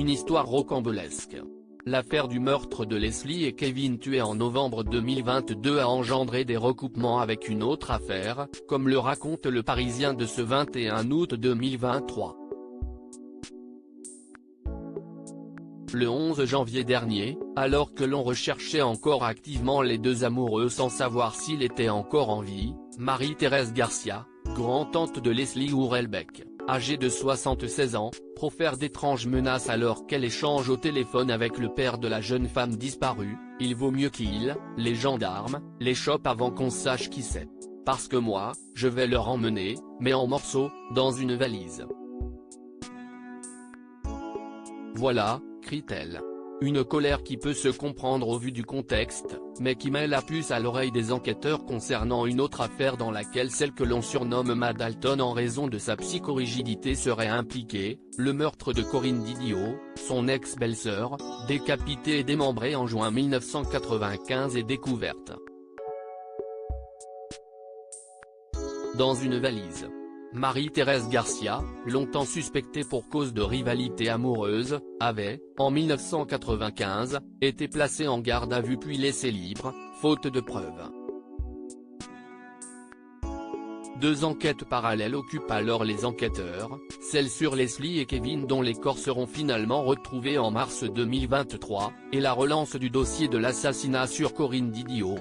Une histoire rocambolesque. L'affaire du meurtre de Leslie et Kevin tués en novembre 2022 a engendré des recoupements avec une autre affaire, comme le raconte Le Parisien de ce 21 août 2023. Le 11 janvier dernier, alors que l'on recherchait encore activement les deux amoureux sans savoir s'ils étaient encore en vie, Marie-Thérèse Garcia, grand-tante de Leslie Hurlbecq, âgée de 76 ans, profère d'étranges menaces alors qu'elle échange au téléphone avec le père de la jeune femme disparue. Il vaut mieux les gendarmes, les chopent avant qu'on sache qui c'est. Parce que moi, je vais leur emmener, mais en morceaux, dans une valise. Voilà, crie-t-elle. Une colère qui peut se comprendre au vu du contexte, mais qui met la puce à l'oreille des enquêteurs concernant une autre affaire dans laquelle celle que l'on surnomme Ma Dalton en raison de sa psychorigidité serait impliquée, le meurtre de Corinne Didio, son ex-belle-sœur, décapitée et démembrée en juin 1995 et découverte dans une valise. Marie-Thérèse Garcia, longtemps suspectée pour cause de rivalité amoureuse, avait, en 1995, été placée en garde à vue puis laissée libre, faute de preuves. Deux enquêtes parallèles occupent alors les enquêteurs, celle sur Leslie et Kevin dont les corps seront finalement retrouvés en mars 2023, et la relance du dossier de l'assassinat sur Corinne Didio.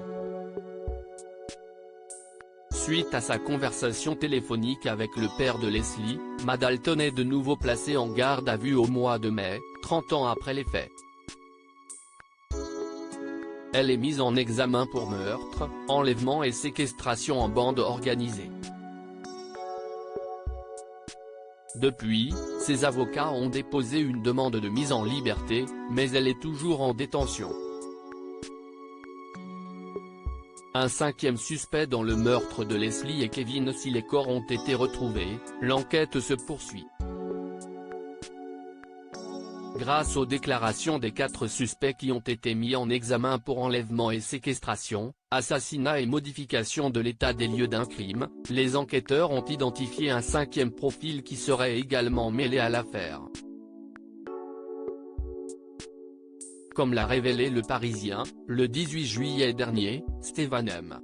Suite à sa conversation téléphonique avec le père de Leslie, Ma Dalton est de nouveau placée en garde à vue au mois de mai, 30 ans après les faits. Elle est mise en examen pour meurtre, enlèvement et séquestration en bande organisée. Depuis, ses avocats ont déposé une demande de mise en liberté, mais elle est toujours en détention. Un cinquième suspect dans le meurtre de Leslie et Kevin. Si les corps ont été retrouvés, l'enquête se poursuit. Grâce aux déclarations des 4 suspects qui ont été mis en examen pour enlèvement et séquestration, assassinat et modification de l'état des lieux d'un crime, les enquêteurs ont identifié un 5e profil qui serait également mêlé à l'affaire. Comme l'a révélé Le Parisien, le 18 juillet dernier, Stéphane M.,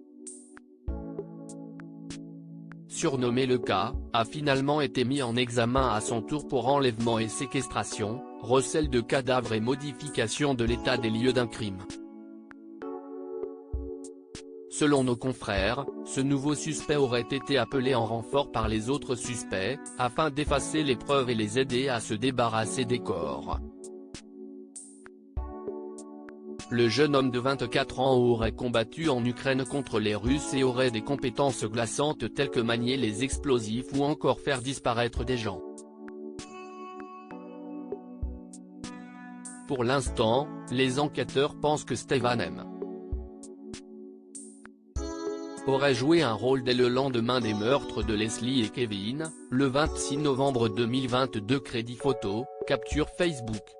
surnommé Le K, a finalement été mis en examen à son tour pour enlèvement et séquestration, recel de cadavres et modification de l'état des lieux d'un crime. Selon nos confrères, ce nouveau suspect aurait été appelé en renfort par les autres suspects, afin d'effacer les preuves et les aider à se débarrasser des corps. Le jeune homme de 24 ans aurait combattu en Ukraine contre les Russes et aurait des compétences glaçantes telles que manier les explosifs ou encore faire disparaître des gens. Pour l'instant, les enquêteurs pensent que Stéphane M. aurait joué un rôle dès le lendemain des meurtres de Leslie et Kevin, le 26 novembre 2022. Crédit photo, capture Facebook.